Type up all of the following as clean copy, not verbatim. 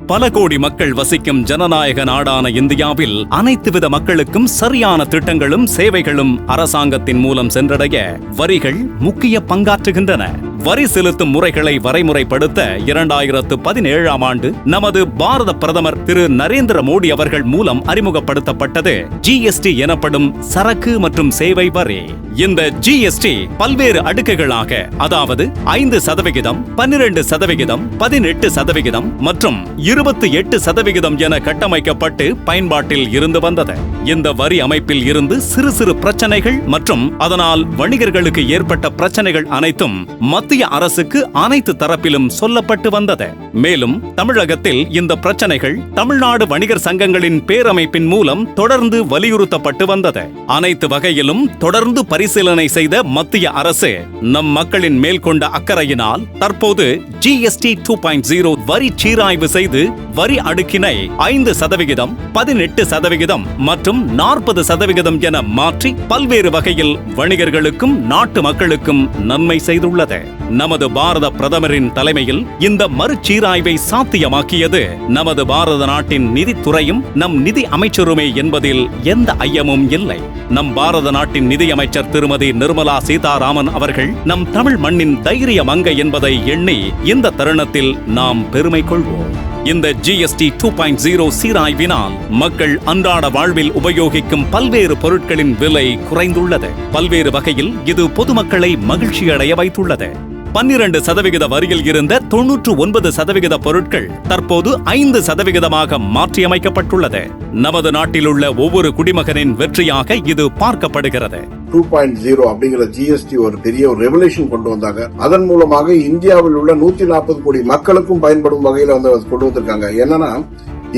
பல கோடி மக்கள் வசிக்கும் ஜனநாயக நாடான இந்தியாவில் அனைத்து வித மக்களுக்கும் சரியான திட்டங்களும் சேவைகளும் அரசாங்கத்தின் மூலம் சென்றடைய வரிகள் முக்கிய பங்காற்றுகின்றன. வரி செலுத்தும் முறைகளை வரைமுறைப்படுத்த 2017ஆம் ஆண்டு நமது பாரத பிரதமர் திரு நரேந்திர மோடி அவர்கள் மூலம் அறிமுகப்படுத்தப்பட்டது ஜிஎஸ்டி எனப்படும் சரக்கு மற்றும் சேவை வரி. இந்த ஜிஎஸ்டி பல்வேறு அடுக்குகளாக, அதாவது 5%, 12%, 18% மற்றும் 28% என கட்டமைக்கப்பட்டு பயன்பாட்டில் இருந்து வந்தது. இந்த வரி அமைப்பில் இருந்து சிறு சிறு பிரச்சனைகள் மற்றும் அதனால் வணிகர்களுக்கு ஏற்பட்ட பிரச்சனைகள் அனைத்தும் மத்திய அரசுக்கு அனைத்து தரப்பிலும் சொல்லப்பட்டு வந்தது. மேலும் தமிழகத்தில் இந்த பிரச்சனைகள் தமிழ்நாடு வணிகர் சங்கங்களின் பேரமைப்பின் மூலம் தொடர்ந்து வலியுறுத்தப்பட்டு வந்தது. அனைத்து வகையிலும் தொடர்ந்து பரிசீலனை செய்த மத்திய அரசு நம் மக்களின் மேல் கொண்ட அக்கறையினால் தற்போது ஜிஎஸ்டி 2.0 வரி சீராய்வு செய்து வரி அடுக்கினை 5%, 18% மற்றும் 40% என மாற்றி பல்வேறு வகையில் வணிகர்களுக்கும் நாட்டு மக்களுக்கும் நன்மை செய்துள்ளது. நமது பாரத பிரதமரின் தலைமையில் இந்த மறுசீராய்வை சாத்தியமாக்கியது நமது பாரத நாட்டின் நிதித்துறையும் நம் நிதி அமைச்சருமே என்பதில் எந்த ஐயமும் இல்லை. நம் பாரத நாட்டின் நிதியமைச்சர் திருமதி நிர்மலா சீதாராமன் அவர்கள் நம் தமிழ் மண்ணின் தைரிய மங்கை என்பதை எண்ணி இந்த தருணத்தில் நாம் பெருமை கொள்வோம். இந்த ஜிஎஸ்டி 2.0 சீராய்வினால் மக்கள் அன்றாட வாழ்வில் உபயோகிக்கும் பல்வேறு பொருட்களின் விலை குறைந்துள்ளது. பல்வேறு வகையில் இது பொதுமக்களை மகிழ்ச்சியடைய வைத்துள்ளது. 12% வரியில் இருந்த 99% பொருட்கள் தற்போது 5% மாற்றியமைக்கப்பட்டுள்ளது. நமது நாட்டில் உள்ள ஒவ்வொரு குடிமகனின் வெற்றியாக இது பார்க்கப்படுகிறது. 2.0 அப்படிங்கிற ஜிஎஸ்டி ஒரு பெரிய ஒரு ரெவல்யூஷன் கொண்டு வந்தாங்க. அதன் மூலமாக இந்தியாவில் உள்ள 140 கோடி மக்களுக்கும் பயன்படும் வகையில கொண்டு வந்திருக்காங்க. என்னன்னா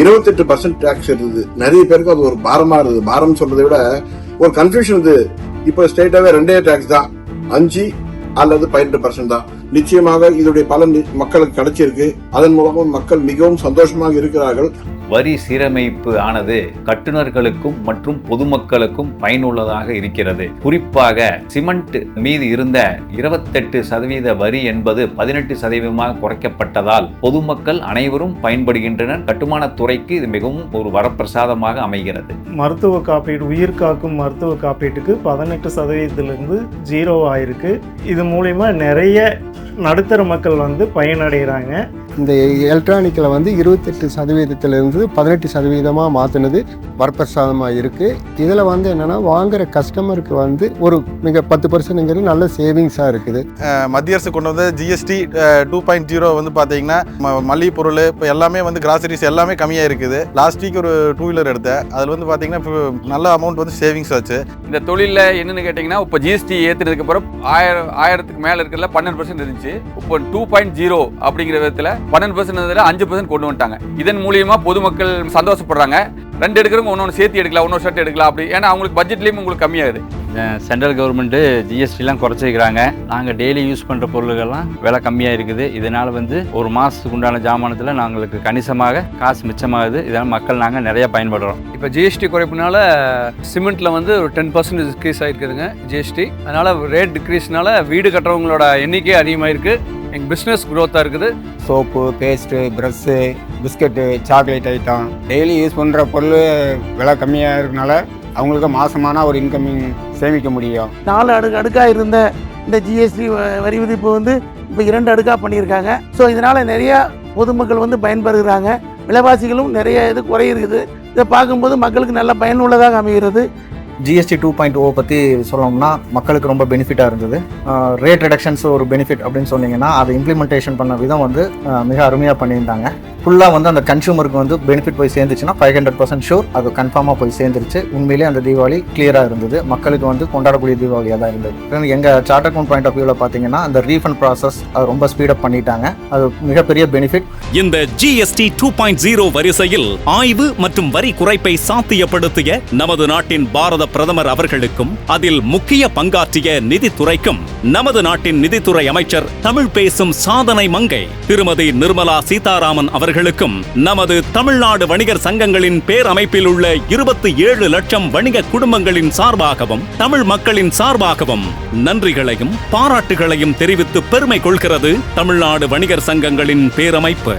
28% டாக்ஸ் இருந்தது. நிறைய பேருக்கு அது ஒரு பாரமா இருந்தது. பாரம் சொல்றதை விட ஒரு கன்ஃபியூஷன் இருந்தது. இப்ப ஸ்டேட்டாவே 2 டாக்ஸ் தான், 5 அல்லது 18% தான். நிச்சயமாக இதோடைய பலன் மக்களுக்கு கிடைச்சிருக்கு. அதன் மூலமாக மக்கள் மிகவும் சந்தோஷமாக இருக்கிறார்கள். வரி சீரமைப்பு ஆனது கட்டுநர்களுக்கும் மற்றும் பொதுமக்களுக்கும் பயனுள்ளதாக இருக்கிறது. குறிப்பாக சிமெண்ட் மீது இருந்த 28% வரி என்பது 18% குறைக்கப்பட்டதால் பொதுமக்கள் அனைவரும் பயன்படுகின்றனர். கட்டுமான துறைக்கு இது மிகவும் ஒரு வரப்பிரசாதமாக அமைகிறது. மருத்துவ காப்பீடு, உயிர் காக்கும் மருத்துவ காப்பீட்டுக்கு 18%லிருந்து 0 ஆயிருக்கு. இது மூலமா நிறைய நடுத்தர மக்கள் பயனடைகிறாங்க. இந்த எலக்ட்ரானிக்கில் 28%லிருந்து 18% மாற்றினது வரப்பிரசாதமாக இருக்குது. இதில் என்னென்னா வாங்குகிற கஸ்டமருக்கு ஒரு மிக 10% நல்ல சேவிங்ஸாக இருக்குது. மத்திய அரசு கொண்டு வந்த ஜிஎஸ்டி 2.0 பார்த்தீங்கன்னா மளிகை பொருள் இப்போ எல்லாமே கிராசரிஸ் எல்லாமே கம்மியாக இருக்குது. லாஸ்ட் வீக் ஒரு 2 வீலர் எடுத்தேன். அதில் பார்த்தீங்கன்னா நல்ல அமௌண்ட் சேவிங்ஸ் ஆச்சு. இந்த தொழிலில் என்னென்னு கேட்டிங்கன்னா இப்போ ஜிஎஸ்டி ஏற்றுறதுக்கு அப்புறம் 1000க்கு மேலே இருக்கிறதுல 12% இருந்துச்சு. இப்போ 2.0 அப்படிங்கிற விதத்தில் 12% 5% கொண்டு வந்துட்டாங்க. இதன் மூலியமா பொதுமக்கள் சந்தோஷப்படுறாங்க. 2 எடுக்கிறவங்க ஒன்னொன்று சேர்த்து எடுக்கலாம், இன்னொரு ஷர்ட் எடுக்கலாம் அப்படி. ஏன்னா அவங்களுக்கு பட்ஜெட்லேயும் உங்களுக்கு கம்மியாகுது. சென்ட்ரல் கவர்மெண்ட்டு ஜிஎஸ்டிலாம் குறைச்சிக்கிறாங்க. நாங்கள் டெய்லி யூஸ் பண்ணுற பொருள்கள்லாம் விலை கம்மியாக இருக்குது. இதனால் ஒரு மாதத்துக்கு உண்டான ஜாமானத்தில் நாங்களுக்கு கணிசமாக காசு மிச்சமாகுது. இதனால் மக்கள் நாங்கள் நிறைய பயன்படுறோம். இப்போ ஜிஎஸ்டி குறைப்புனால சிமெண்ட்டில் ஒரு 10% டிக்ரீஸ் ஆகிருக்குதுங்க ஜிஎஸ்டி. அதனால் ரேட் டிக்ரீஸ்னால வீடு கட்டுறவங்களோட எண்ணிக்கை அதிகமாக இருக்குது. எங்கள் பிஸ்னஸ் க்ரோத்தாக இருக்குது. Soap, paste, brush, biscuit, chocolate item daily use பண்ணுற பொருள் விலை கம்மியாக இருக்கனால அவங்களுக்கு மாதமான ஒரு இன்கமிங் சேமிக்க முடியும். 4 அடுக்காக இருந்த இந்த ஜிஎஸ்டி வரி விதிப்பு இப்போ 2 அடுக்காக பண்ணியிருக்காங்க. ஸோ இதனால் நிறையா பொதுமக்கள் பயன்பெறுகிறாங்க. விலைவாசிகளும் நிறைய குறையிருக்குது. இதை பார்க்கும்போது மக்களுக்கு நல்ல பயனுள்ளதாக அமைகிறது. ஜிஎஸ்டி 2.0 பற்றி சொல்லணும்னா மக்களுக்கு ரொம்ப பெனிஃபிட்டாக இருந்தது. ரேட் ரிடக்ஷன்ஸ் ஒரு பெனிஃபிட் அப்படின்னு சொன்னீங்கன்னா அதை இம்ப்ளிமெண்டேஷன் பண்ண விதம் மிக அருமையாக பண்ணியிருந்தாங்க. ஃபுல்லாக அந்த கன்சூமருக்கு பெனிஃபிட் போய் சேர்ந்துச்சுன்னா 500% ஷூர் அது கன்ஃபார்மாக போய் சேர்ந்துருச்சு. உண்மையிலே அந்த தீபாவளி கிளியராக இருந்தது. மக்களுக்கு கொண்டாடக்கூடிய தீபாவளியாக தான் இருந்தது. எங்கள் சார்ட் அக்கௌண்ட் பாயிண்ட் ஆஃப் வியூவில் பார்த்தீங்கன்னா அந்த ரீஃபண்ட் ப்ராசஸ் அது ரொம்ப ஸ்பீடப் பண்ணிட்டாங்க. அது மிகப்பெரிய பெனிஃபிட். இந்த ஜிஎஸ்டி 2.0 வரிசையில் ஆய்வு மற்றும் வரி குறைப்பை சாத்தியப்படுத்திய நமது நாட்டின் பாரத பிரதமர் அவர்களுக்கும் அதில் முக்கிய பங்காற்றிய நிதித்துறைக்கும் நமது நாட்டின் நிதித்துறை அமைச்சர் தமிழ் பேசும் சாதனை மங்கை திருமதி நிர்மலா சீதாராமன் அவர்களுக்கும் நமது தமிழ்நாடு வணிகர் சங்கங்களின் பேரமைப்பில் உள்ள 27 லட்சம் வணிக குடும்பங்களின் சார்பாகவும் தமிழ் மக்களின் சார்பாகவும் நன்றிகளையும் பாராட்டுகளையும் தெரிவித்து பெருமை கொள்கிறது தமிழ்நாடு வணிகர் சங்கங்களின் பேரமைப்பு.